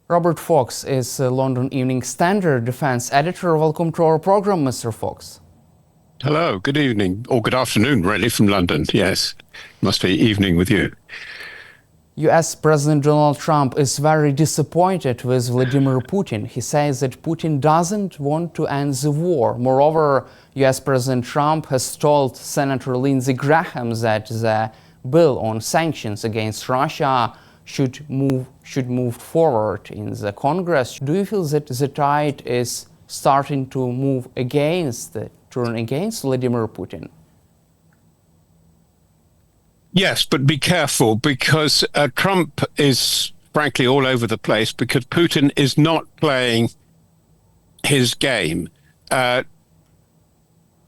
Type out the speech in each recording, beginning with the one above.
Robert Fox is a London Evening Standard defense editor. Welcome to our program, Mr. Fox. Hello, good evening, or good afternoon, really, from London. Yes, must be evening with you. US President Donald Trump is very disappointed with Vladimir Putin. He says that Putin doesn't want to end the war. Moreover, US President Trump has told Senator Lindsey Graham that the bill on sanctions against Russia should move forward in the Congress. Do you feel that the tide is starting to turn against Vladimir Putin? Yes, but be careful, because Trump is frankly all over the place, because Putin is not playing his game.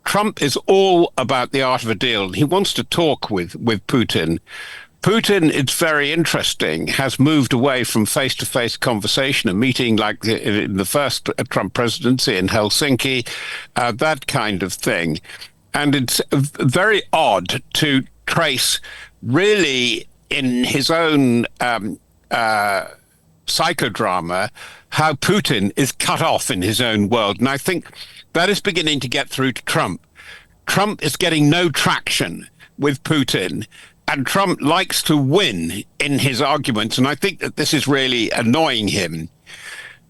Trump is all about the art of a deal. He wants to talk with Putin. Putin, it's very interesting, has moved away from face-to-face conversation, a meeting like in the first Trump presidency in Helsinki, that kind of thing. And it's very odd to trace, really, in his own psychodrama, how Putin is cut off in his own world. And I think that is beginning to get through to Trump. Trump is getting no traction with Putin. And Trump likes to win in his arguments, and I think that this is really annoying him.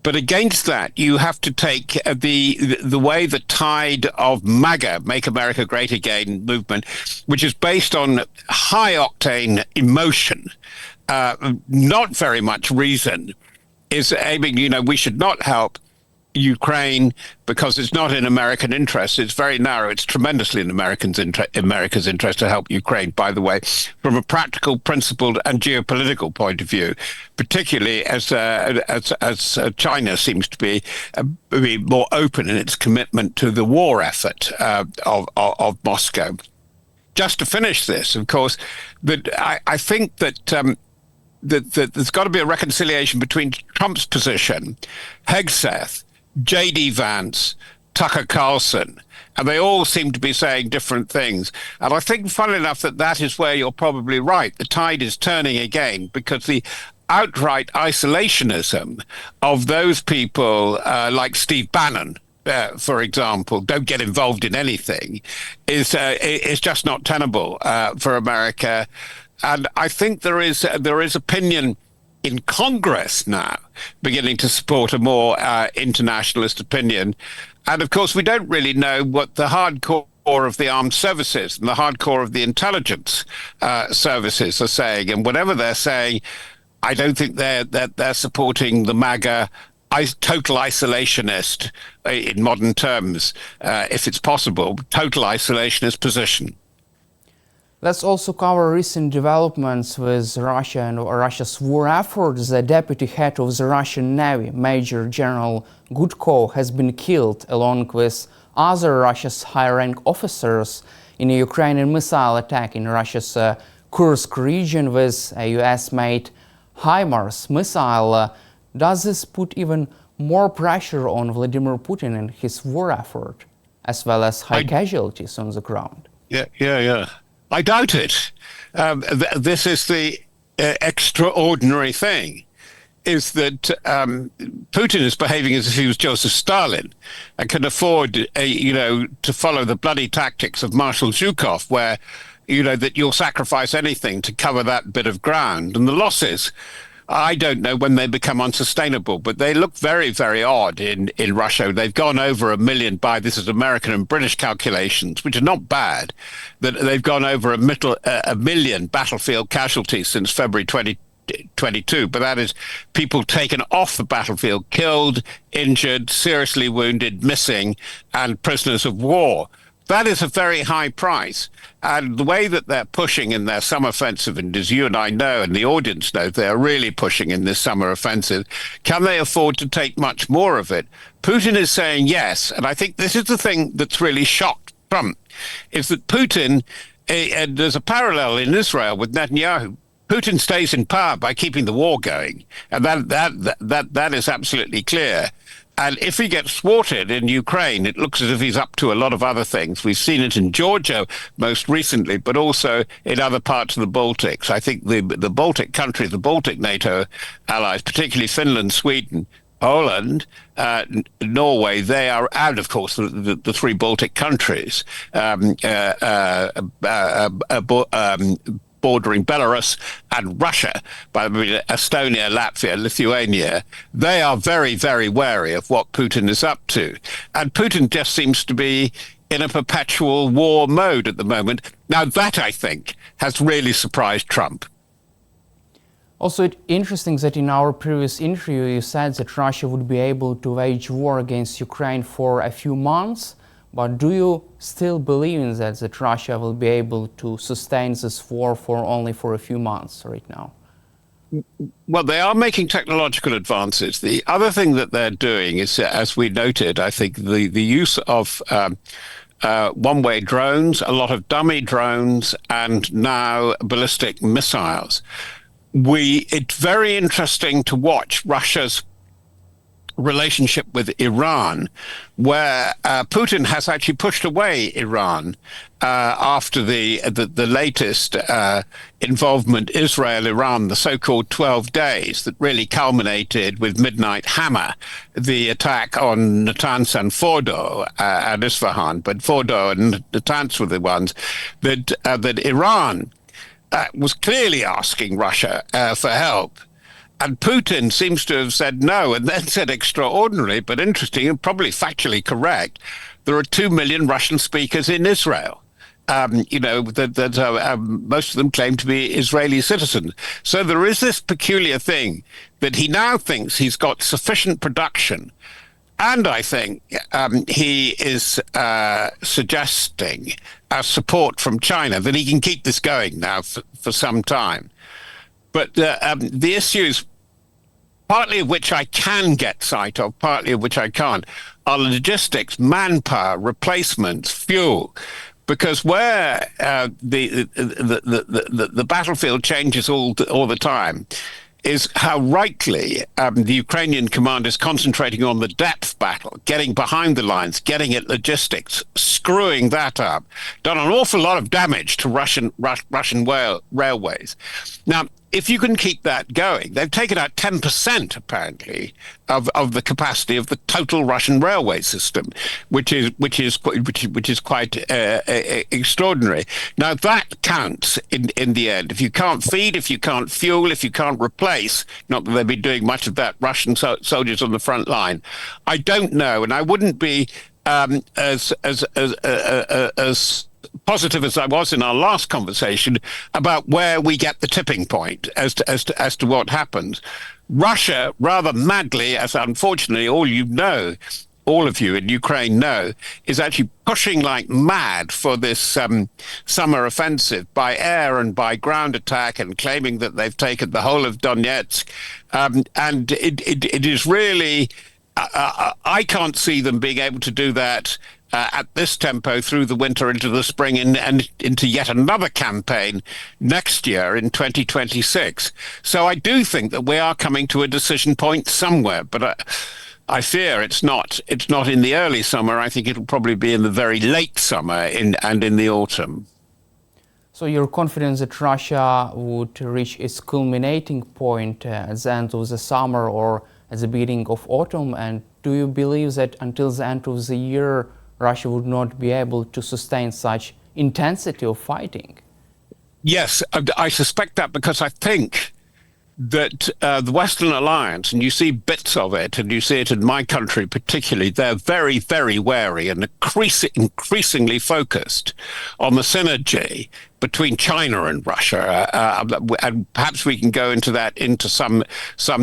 But against that, you have to take the way the tide of MAGA, Make America Great Again movement, which is based on high-octane emotion, not very much reason, is aiming, we should not help Ukraine because it's not in American interest. It's very narrow. It's tremendously in America's interest to help Ukraine, by the way, from a practical, principled and geopolitical point of view, particularly as China seems to be more open in its commitment to the war effort of Moscow. Just to finish this, of course, that I think that that there's got to be a reconciliation between Trump's position, Haxet, J.D. Vance, Tucker Carlson, and they all seem to be saying different things. And I think, funnily enough, that is where you're probably right. The tide is turning again, because the outright isolationism of those people like Steve Bannon, for example, don't get involved in anything, is just not tenable for America. And I think there is opinion in Congress now beginning to support a more internationalist opinion. And of course, we don't really know what the hardcore of the armed services and the hardcore of the intelligence services are saying. And whatever they're saying, I don't think they're supporting the MAGA total isolationist, in modern terms, if it's possible, total isolationist position. Let's also cover recent developments with Russia and Russia's war effort. The deputy head of the Russian Navy, Major General Gudko, has been killed along with other Russia's high-rank officers in a Ukrainian missile attack in Russia's Kursk region with a US-made HIMARS missile. Does this put even more pressure on Vladimir Putin and his war effort, as well as high casualties on the ground? Yeah. I doubt it. This is the extraordinary thing, is that Putin is behaving as if he was Joseph Stalin and can afford, to follow the bloody tactics of Marshal Zhukov, where, that you'll sacrifice anything to cover that bit of ground. And the losses, I don't know when they become unsustainable, but they look very, very odd in Russia. They've gone over 1 million by, this is American and British calculations, which are not bad, that they've gone over 1 million battlefield casualties since February 2022. But that is people taken off the battlefield, killed, injured, seriously wounded, missing, and prisoners of war. That is a very high price. And the way that they're pushing in their summer offensive, and as you and I know, and the audience know, they're really pushing in this summer offensive, can they afford to take much more of it? Putin is saying yes. And I think this is the thing that's really shocked Trump, is that Putin, and there's a parallel in Israel with Netanyahu. Putin stays in power by keeping the war going. And that is absolutely clear. And if he gets thwarted in Ukraine, it looks as if he's up to a lot of other things. We've seen it in Georgia most recently, but also in other parts of the Baltics. I think the Baltic countries, the Baltic NATO allies, particularly Finland, Sweden, Poland, Norway, they are out, of course, the three Baltic countries, bordering Belarus and Russia, by Estonia, Latvia, Lithuania. They are very, very wary of what Putin is up to. And Putin just seems to be in a perpetual war mode at the moment. Now, that, I think, has really surprised Trump. Also, it's interesting that in our previous interview, you said that Russia would be able to wage war against Ukraine for a few months. But do you still believe in that Russia will be able to sustain this war only for a few months right now? Well, they are making technological advances. The other thing that they're doing is, as we noted, I think the use of one-way drones, a lot of dummy drones, and now ballistic missiles. It's very interesting to watch Russia's relationship with Iran, where Putin has actually pushed away Iran after the latest involvement, Israel-Iran, the so-called 12 days that really culminated with Midnight Hammer, the attack on Natanz and Fordo and Isfahan. But Fordo and Natanz were the ones that Iran was clearly asking Russia for help. And Putin seems to have said no, and then said extraordinary, but interesting and probably factually correct. There are 2 million Russian speakers in Israel. Most of them claim to be Israeli citizens. So there is this peculiar thing that he now thinks he's got sufficient production. And I think he is suggesting support from China that he can keep this going now for some time. But the issues, partly of which I can get sight of, partly of which I can't, are logistics, manpower, replacements, fuel. Because where the battlefield changes all the time is how rightly the Ukrainian command is concentrating on the depth battle, getting behind the lines, getting at logistics, screwing that up, done an awful lot of damage to Russian railways. Now, if you can keep that going, they've taken out 10% apparently of the capacity of the total Russian railway system, which is quite extraordinary. Now that counts in the end. If you can't feed, if you can't fuel, if you can't replace, not that they've been doing much of that, Russian soldiers on the front line, I don't know, and I wouldn't be as positive as I was in our last conversation about where we get the tipping point as to what happens. Russia, rather madly, as unfortunately all of you in Ukraine know, is actually pushing like mad for this summer offensive by air and by ground attack, and claiming that they've taken the whole of Donetsk. And it is really, I can't see them being able to do that at this tempo through the winter into the spring and into yet another campaign next year in 2026. So I do think that we are coming to a decision point somewhere, but I fear it's not in the early summer. I think it'll probably be in the very late summer and in the autumn. So you're confident that Russia would reach its culminating point at the end of the summer or at the beginning of autumn? And do you believe that until the end of the year, Russia would not be able to sustain such intensity of fighting? Yes, I suspect that, because I think that the Western alliance, and you see bits of it, and you see it in my country particularly, they're very, very wary and increasingly focused on the synergy between China and Russia, and perhaps we can go into that into some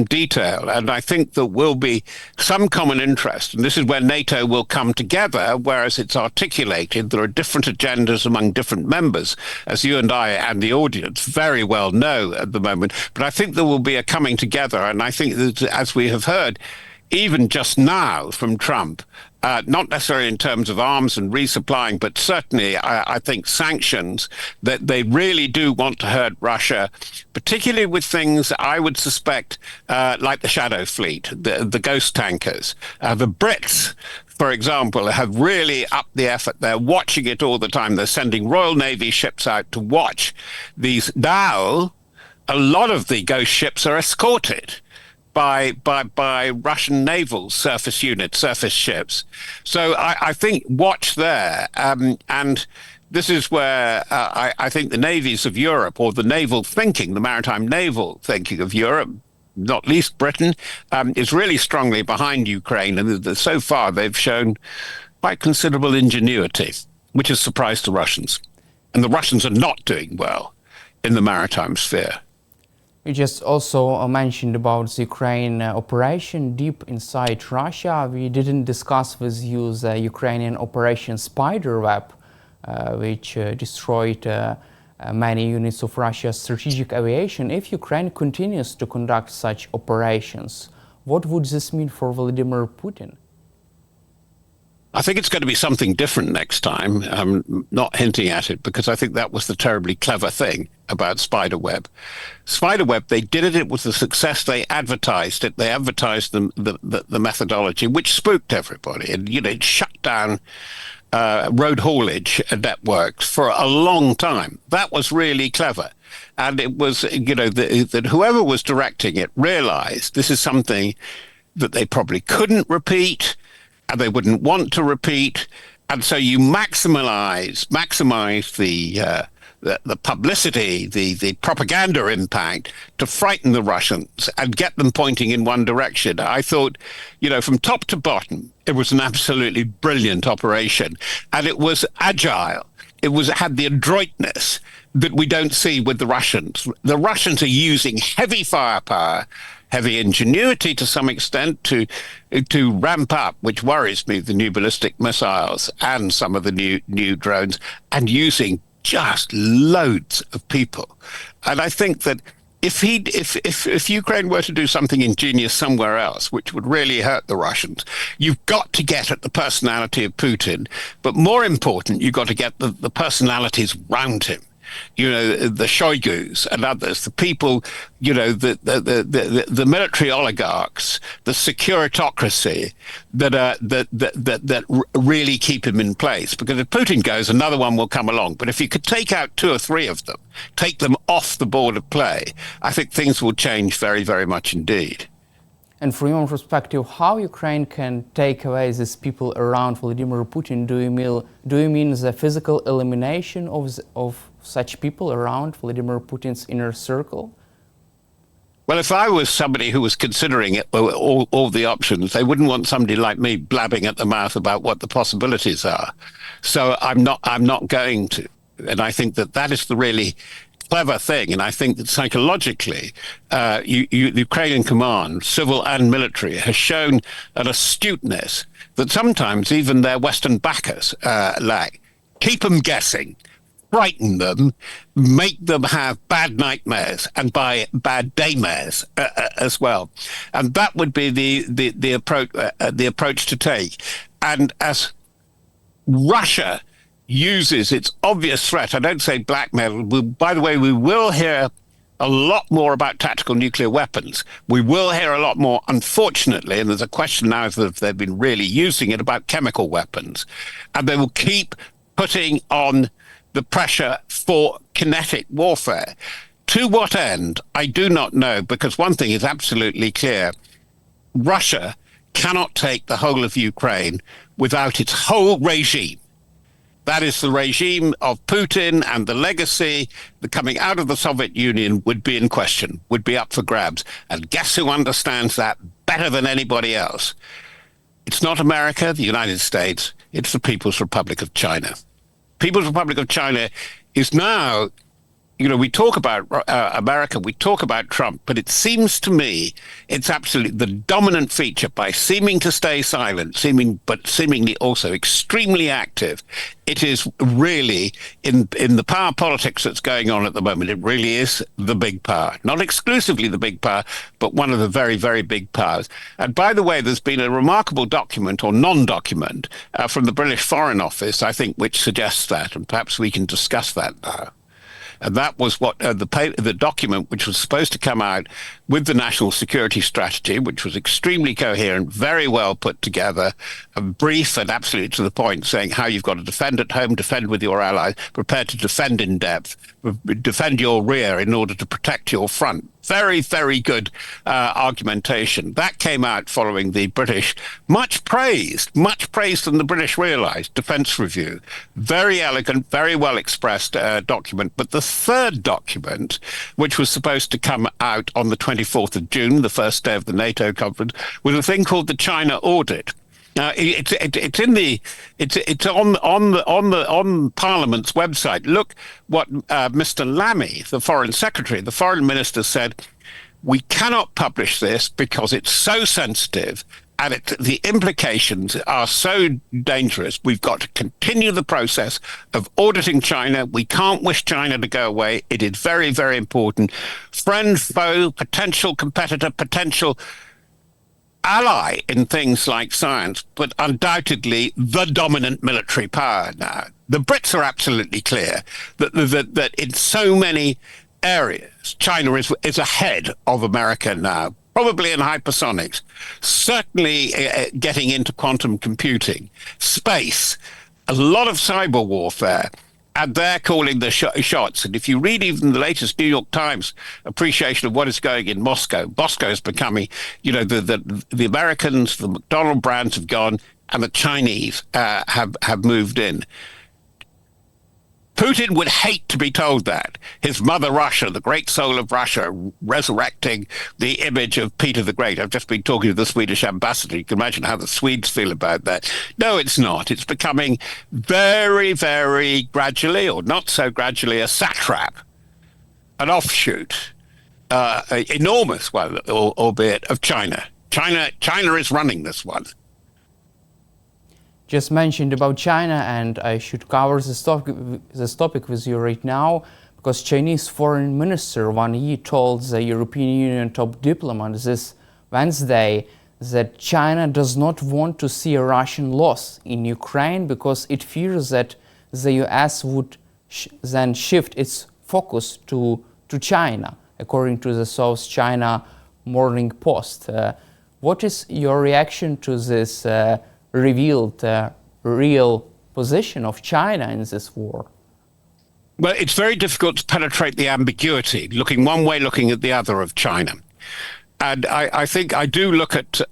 detail. And I think there will be some common interest, and this is where NATO will come together, whereas it's articulated. There are different agendas among different members, as you and I and the audience very well know at the moment. But I think there will be a coming together, and I think that, as we have heard, even just now from Trump, not necessarily in terms of arms and resupplying, but certainly I think sanctions, that they really do want to hurt Russia, particularly with things I would suspect like the Shadow Fleet, the ghost tankers. The Brits, for example, have really upped the effort. They're watching it all the time. They're sending Royal Navy ships out to watch these. Now, a lot of the ghost ships are escorted by Russian naval surface units, surface ships. So I think watch there. And this is where I think the navies of Europe, or the naval thinking, the maritime naval thinking of Europe, not least Britain, is really strongly behind Ukraine. And so far, they've shown quite considerable ingenuity, which has surprised the Russians. And the Russians are not doing well in the maritime sphere. You just also mentioned about the Ukraine operation deep inside Russia. We didn't discuss with you the Ukrainian operation Spiderweb, which destroyed many units of Russia's strategic aviation. If Ukraine continues to conduct such operations, what would this mean for Vladimir Putin? I think it's going to be something different next time. I'm not hinting at it because I think that was the terribly clever thing about Spiderweb. Spiderweb, they did it. It was a success. They advertised it. They advertised the methodology, which spooked everybody. And, it shut down road haulage networks for a long time. That was really clever. And it was, that whoever was directing it realized this is something that they probably couldn't repeat, and they wouldn't want to repeat. And so you maximize the publicity, the propaganda impact to frighten the Russians and get them pointing in one direction. I thought, from top to bottom, it was an absolutely brilliant operation. And it was agile. It had the adroitness that we don't see with the Russians. The Russians are using heavy firepower, heavy ingenuity to some extent to ramp up, which worries me, the new ballistic missiles and some of the new drones, and using just loads of people. And I think that if Ukraine were to do something ingenious somewhere else, which would really hurt the Russians, you've got to get at the personality of Putin. But more important, you've got to get the personalities round him. The Shoigus and others, the people, the military oligarchs, the securitocracy that really keep him in place. Because if Putin goes, another one will come along. But if you could take out 2 or 3 of them, take them off the board of play, I think things will change very, very much indeed. And from your perspective, how Ukraine can take away these people around Vladimir Putin? Do you mean the physical elimination of such people around Vladimir Putin's inner circle? Well, if I was somebody who was considering it, all the options, they wouldn't want somebody like me blabbing at the mouth about what the possibilities are. So I'm not going to. And I think that is the really clever thing. And I think that psychologically, the Ukrainian command, civil and military, has shown an astuteness that sometimes even their Western backers lack. Keep them guessing, frighten them, make them have bad nightmares and bad daymares as well. And that would be the approach to take. And as Russia uses its obvious threat, I don't say blackmail. By the way, we will hear a lot more about tactical nuclear weapons. We will hear a lot more, unfortunately, and there's a question now if they've been really using it, about chemical weapons. And they will keep putting on the pressure for kinetic warfare. To what end, I do not know, because one thing is absolutely clear. Russia cannot take the whole of Ukraine without its whole regime. That is the regime of Putin, and the legacy, the coming out of the Soviet Union would be in question, would be up for grabs. And guess who understands that better than anybody else? It's not America, the United States, it's the People's Republic of China. People's Republic of China is now we talk about America, we talk about Trump, but it seems to me it's absolutely the dominant feature by seeming to stay silent, but seemingly also extremely active. It is really in the power politics that's going on at the moment. It really is the big power, not exclusively the big power, but one of the very, very big powers. And by the way, there's been a remarkable document or non-document from the British Foreign Office, I think, which suggests that, and perhaps we can discuss that now. And that was what the document, which was supposed to come out with the national security strategy, which was extremely coherent, very well put together, brief and absolutely to the point, saying how you've got to defend at home, defend with your allies, prepared to defend in depth, defend your rear in order to protect your front. Very, very good argumentation. That came out following the British, much praised than the British realised, defence review. Very elegant, very well expressed document. But the third document, which was supposed to come out on the 24th of June, the first day of the NATO conference, was a thing called the China Audit. It's on Parliament's website. Look what Mr. Lammy, the Foreign Secretary, the Foreign Minister, said. We cannot publish this because it's so sensitive and the implications are so dangerous. We've got to continue the process of auditing China. We can't wish China to go away. It is very, very important. Friend, foe, potential competitor, potential ally in things like science, but undoubtedly the dominant military power now. The Brits are absolutely clear that in so many areas, China is ahead of America now, probably in hypersonics, certainly getting into quantum computing, space, a lot of cyber warfare. And they're calling the shots. And if you read even the latest New York Times appreciation of what is going in Moscow, Moscow is becoming, the Americans, the McDonald brands have gone, and the Chinese have moved in. Putin would hate to be told that. His mother Russia, the great soul of Russia, resurrecting the image of Peter the Great. I've just been talking to the Swedish ambassador. You can imagine how the Swedes feel about that. No, it's not. It's becoming very, very gradually, or not so gradually, a satrap, an offshoot, enormous one, albeit, of China. China is running this one. Just mentioned about China, and I should cover this topic with you right now, because Chinese Foreign Minister Wang Yi told the European Union top diplomat this Wednesday that China does not want to see a Russian loss in Ukraine because it fears that the US would then shift its focus to China, according to the South China Morning Post. What is your reaction to this revealed real position of China in this war? Well, it's very difficult to penetrate the ambiguity, looking one way, looking at the other of China. And I think I do look at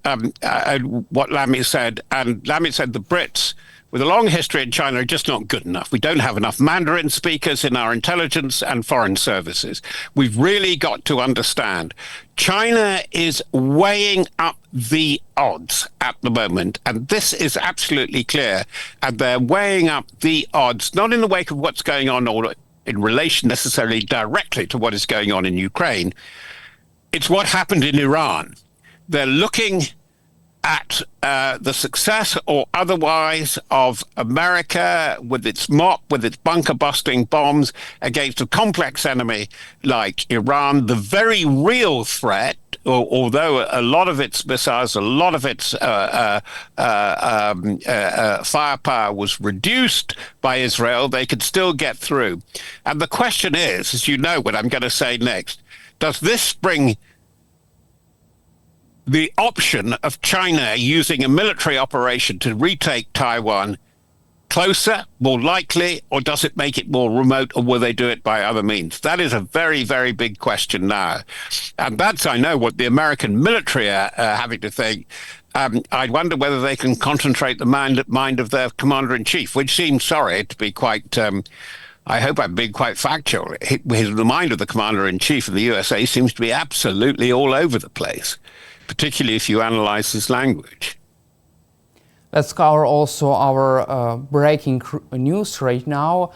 what Lammy said, and Lammy said the Brits, with a long history in China, are just not good enough. We don't have enough Mandarin speakers in our intelligence and foreign services. We've really got to understand China is weighing up the odds at the moment, and this is absolutely clear. And they're weighing up the odds, not in the wake of what's going on or in relation necessarily directly to what is going on in Ukraine. It's what happened in Iran. They're looking at the success or otherwise of America with its with its bunker-busting bombs against a complex enemy like Iran, the very real threat, although a lot of its missiles, a lot of its firepower was reduced by Israel, they could still get through. And the question is, as you know what I'm going to say next, does this bring the option of China using a military operation to retake Taiwan closer, more likely, or does it make it more remote, or will they do it by other means? That is a very, very big question now. And that's, I know, what the American military are having to think. I wonder whether they can concentrate the mind of their commander-in-chief, which seems, sorry, to be quite... I hope I'm being quite factual. The mind of the commander-in-chief of the USA seems to be absolutely all over the place, particularly if you analyze his language. Let's cover also our breaking news right now.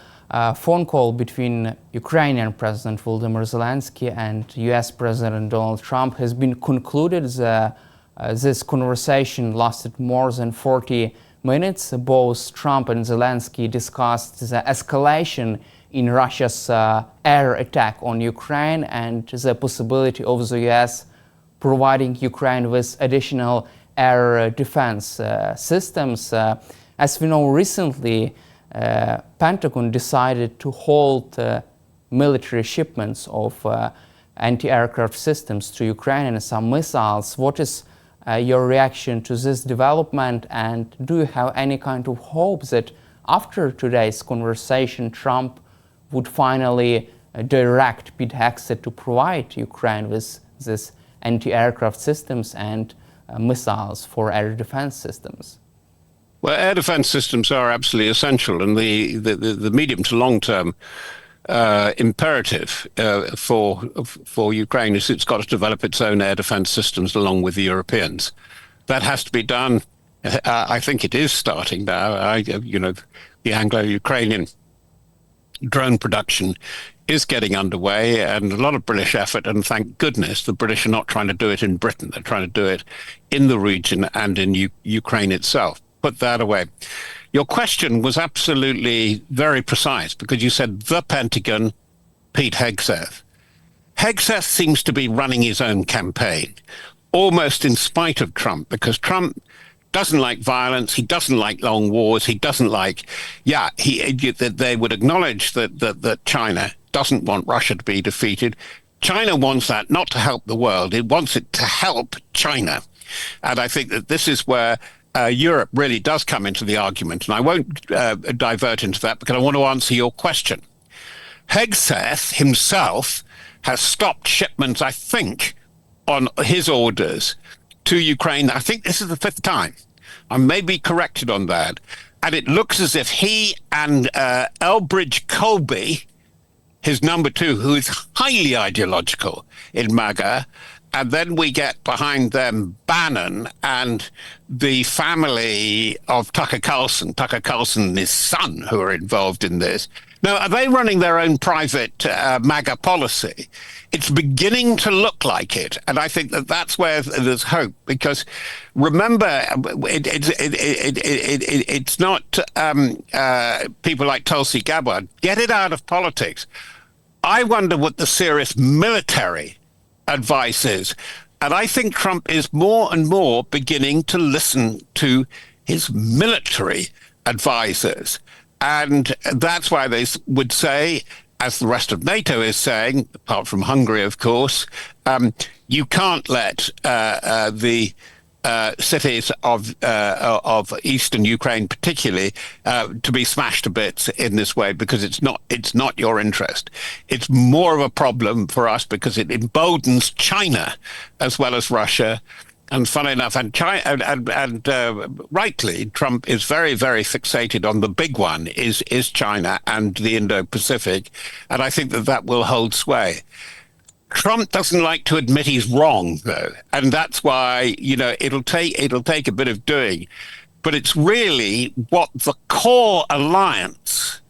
phone call between Ukrainian President Volodymyr Zelensky and US President Donald Trump has been concluded. This conversation lasted more than 40 minutes. Both Trump and Zelensky discussed the escalation in Russia's air attack on Ukraine and the possibility of the US providing Ukraine with additional air defense systems. As we know, recently, Pentagon decided to halt military shipments of anti-aircraft systems to Ukraine and some missiles. What is your reaction to this development, and do you have any kind of hope that after today's conversation Trump would finally direct Pete Haxet to provide Ukraine with these anti-aircraft systems and missiles for air defense systems? Well, air defense systems are absolutely essential, and the medium to long term imperative for Ukraine is it's got to develop its own air defense systems along with the Europeans. That has to be done. I think it is starting now. The Anglo-Ukrainian drone production is getting underway, and a lot of British effort, and thank goodness the British are not trying to do it in Britain. They're trying to do it in the region and in Ukraine itself. Put that away. Your question was absolutely very precise, because you said the Pentagon, Pete Hegseth. Hegseth seems to be running his own campaign, almost in spite of Trump, because Trump doesn't like violence, he doesn't like long wars, he doesn't like, they would acknowledge that China doesn't want Russia to be defeated. China wants that not to help the world, it wants it to help China. And I think that this is where Europe really does come into the argument, and I won't divert into that because I want to answer your question. Hegseth himself has stopped shipments, I think, on his orders to Ukraine. I think this is the 5th time. I may be corrected on that. And it looks as if he and Elbridge Colby, his number 2, who is highly ideological in MAGA, and then we get behind them Bannon and the family of Tucker Carlson and his son, who are involved in this. Now, are they running their own private MAGA policy? It's beginning to look like it, and I think that that's where there's hope. Because remember, it's not people like Tulsi Gabbard. Get it out of politics. I wonder what the serious military advice is. And I think Trump is more and more beginning to listen to his military advisors. And that's why they would say, as the rest of NATO is saying, apart from Hungary, of course, you can't let the cities of eastern Ukraine, particularly, to be smashed to bits in this way, because it's not your interest. It's more of a problem for us because it emboldens China as well as Russia. And funnily enough, and rightly, Trump is very, very fixated on the big one, is China and the Indo-Pacific, and I think that will hold sway. Trump doesn't like to admit he's wrong, though, and that's why it'll take a bit of doing. But it's really what the core alliance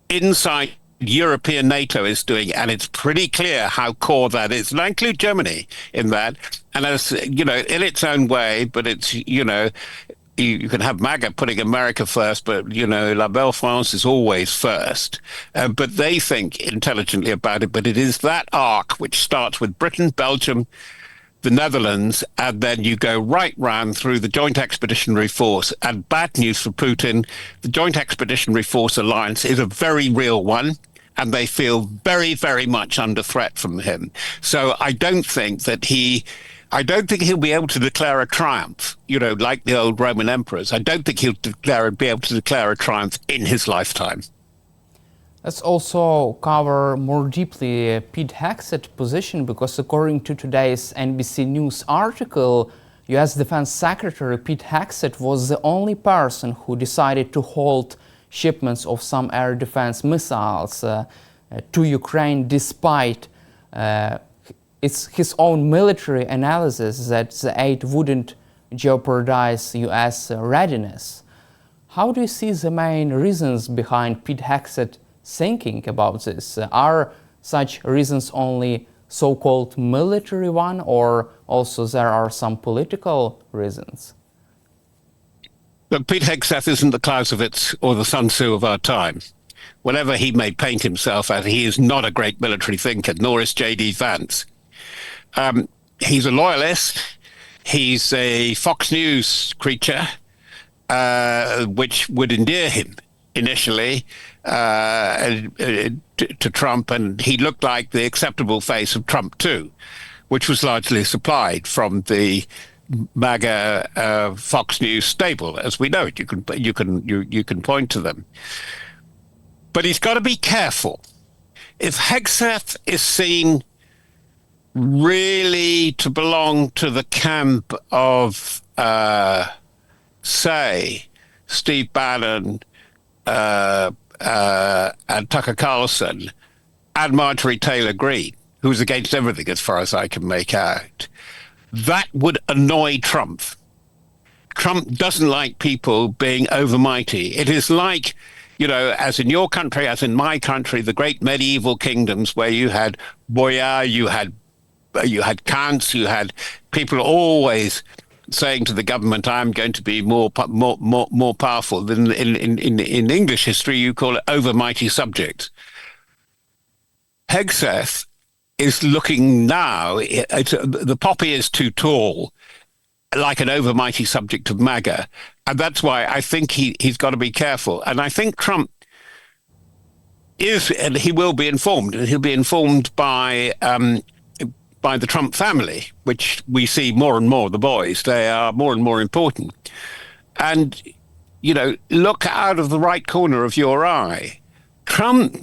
inside European NATO is doing, and it's pretty clear how core that is. And I include Germany in that, and as in its own way. But it's you can have MAGA putting America first, but La Belle France is always first. But they think intelligently about it. But it is that arc which starts with Britain, Belgium, the Netherlands, and then you go right round through the Joint Expeditionary Force. And bad news for Putin, the Joint Expeditionary Force alliance is a very real one, and they feel very, very much under threat from him. So I don't think he'll be able to declare a triumph, like the old Roman emperors. I don't think he'll be able to declare a triumph in his lifetime. Let's also cover more deeply Pete Haxet's position, because according to today's NBC News article, US Defense Secretary Pete Haxet was the only person who decided to halt shipments of some air defense missiles to Ukraine, despite his own military analysis that the aid wouldn't jeopardize US readiness. How do you see the main reasons behind Pete Haxet thinking about this? Are such reasons only so-called military one, or also there are some political reasons? But Pete Hegseth isn't the Clausewitz or the Sun Tzu of our time. Whatever he may paint himself as, he is not a great military thinker, nor is J.D. Vance. He's a loyalist. He's a Fox News creature, which would endear him initially to Trump, and he looked like the acceptable face of Trump too, which was largely supplied from the MAGA Fox News stable, as we know it. You can point to them, but he's got to be careful. If Hegseth is seen really to belong to the camp of, say, Steve Bannon and Tucker Carlson and Marjorie Taylor Greene, who's against everything as far as I can make out, that would annoy Trump. Trump doesn't like people being overmighty. It is like, you know, as in your country, as in my country, the great medieval kingdoms where you had boyar, you had Khans, you had people always saying to the government, "I'm going to be more powerful." Than in English history, you call it overmighty subjects. Hegseth is looking now. The poppy is too tall, like an overmighty subject of MAGA, and that's why I think he's got to be careful. And I think Trump is, and he will be informed, and he'll be informed by the Trump family, which we see more and more. The boys, they are more and more important. And, you know, look out of the right corner of your eye. Trump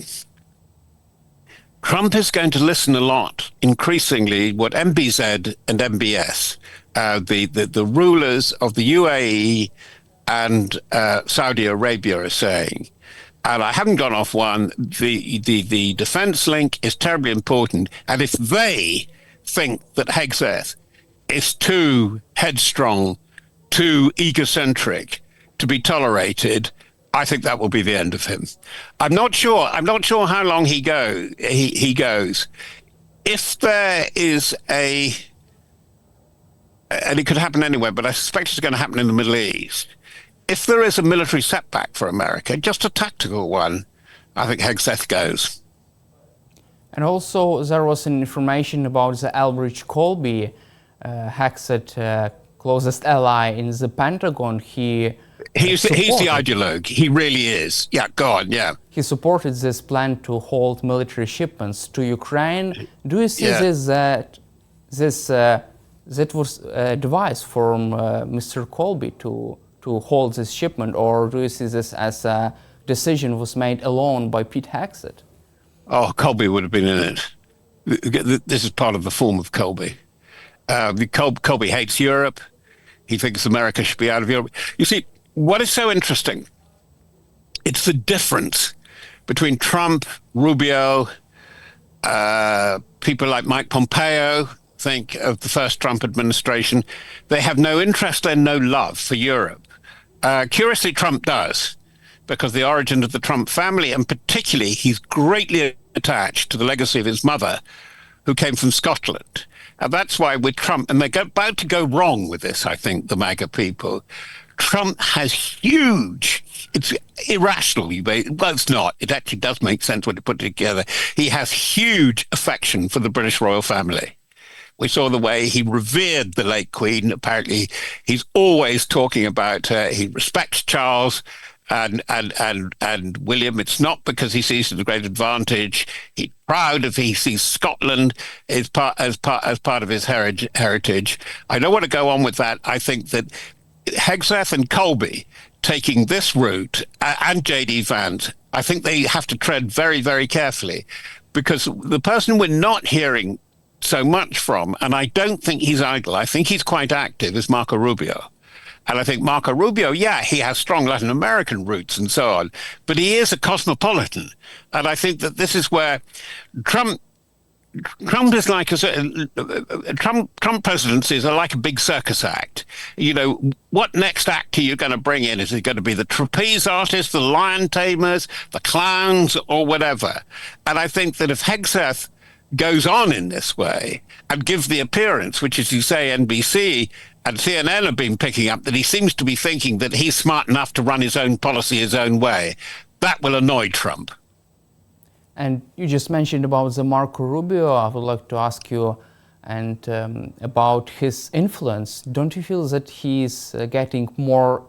is going to listen a lot, increasingly, what MBZ and MBS, the rulers of the UAE and Saudi Arabia are saying. And I haven't gone off one. The defense link is terribly important. And if they think that Hegseth is too headstrong, too egocentric to be tolerated, I think that will be the end of him. I'm not sure how long he goes. If there is and it could happen anywhere, but I suspect it's going to happen in the Middle East. If there is a military setback for America, just a tactical one, I think Hegseth goes. And also there was an information about the Elbridge Colby, Haxet closest ally in the Pentagon. He's the ideologue. He really is. Yeah, God, yeah. He supported this plan to hold military shipments to Ukraine. Do you see this that was a device from Mr. Colby to hold this shipment, or do you see this as a decision was made alone by Pete Haxet? Oh, Colby would have been in it. This is part of the form of Colby. Colby hates Europe. He thinks America should be out of Europe. You see, what is so interesting, it's the difference between Trump, Rubio, people like Mike Pompeo, think of the first Trump administration. They have no interest and no love for Europe. Curiously, Trump does, because the origin of the Trump family, and particularly he's greatly attached to the legacy of his mother, who came from Scotland. And that's why with Trump, and they're about to go wrong with this, I think, the MAGA people, Trump has huge, it's irrational, well, it's not, it actually does make sense when you put it together. He has huge affection for the British royal family. We saw the way he revered the late Queen. Apparently, he's always talking about her. He respects Charles and William. It's not because he sees it as a great advantage. He's proud if he sees Scotland as part of his heritage. I don't want to go on with that. I think that Hegseth and Colby taking this route, and J.D. Vance, I think they have to tread very, very carefully, because the person we're not hearing so much from, and I don't think he's idle, I think he's quite active, is Marco Rubio. And I think Marco Rubio, yeah, he has strong Latin American roots and so on, but he is a cosmopolitan. And I think that this is where Trump Trump is like Trump presidencies are like a big circus act. You know, what next act are you going to bring in? Is it going to be the trapeze artists, the lion tamers, the clowns, or whatever? And I think that if Haxet goes on in this way and gives the appearance, which, as you say, NBC and CNN have been picking up, that he seems to be thinking that he's smart enough to run his own policy his own way, that will annoy Trump. And you just mentioned about the Marco Rubio. I would like to ask you about his influence. Don't you feel that he's getting more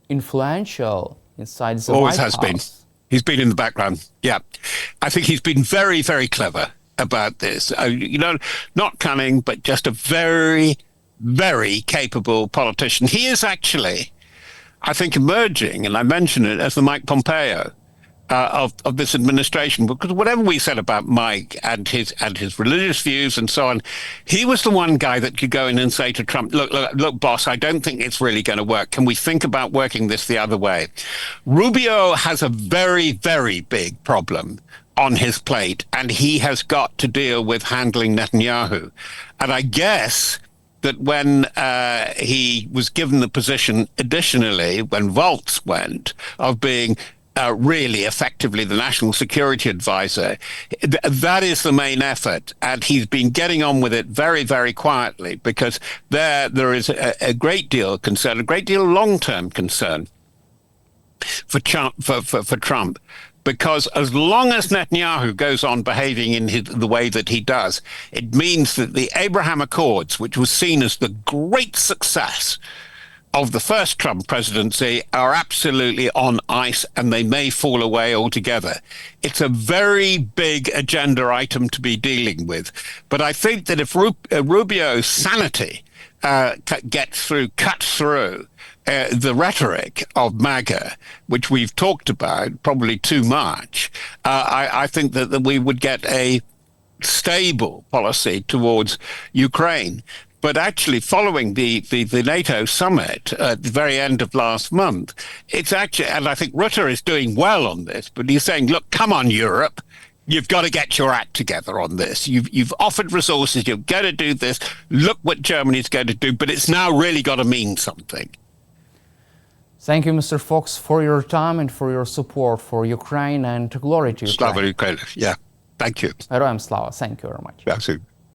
influential inside the Always White has House? been. He's been in the background. Yeah. I think he's been very, very clever about this. You know, not cunning, but just a very, very capable politician. He is actually, I think, emerging, and I mention it, as the Mike Pompeo of this administration, because whatever we said about Mike and his religious views and so on, he was the one guy that could go in and say to Trump, look, boss, I don't think it's really going to work. Can we think about working this the other way? Rubio has a very, very big problem on his plate, and he has got to deal with handling Netanyahu. And I guess that when he was given the position, additionally, when Waltz went, of being really effectively the national security advisor, that is the main effort. And he's been getting on with it very, very quietly, because there is a great deal of concern, a great deal of long-term concern for Trump. Because as long as Netanyahu goes on behaving in the way that he does, it means that the Abraham Accords, which was seen as the great success of the first Trump presidency, are absolutely on ice, and they may fall away altogether. It's a very big agenda item to be dealing with. But I think that if Rubio's sanity cuts through the rhetoric of MAGA, which we've talked about probably too much, I think that we would get a stable policy towards Ukraine. But actually, following the NATO summit at the very end of last month, it's actually, and I think Rutte is doing well on this, but he's saying, look, come on, Europe, you've got to get your act together on this. You've offered resources, you're going to do this. Look what Germany's going to do, but it's now really got to mean something. Thank you, Mr. Fox, for your time and for your support for Ukraine, and glory to Ukraine. Slava Ukraine, yeah. Thank you. Героям слава. Thank you very much. Absolutely.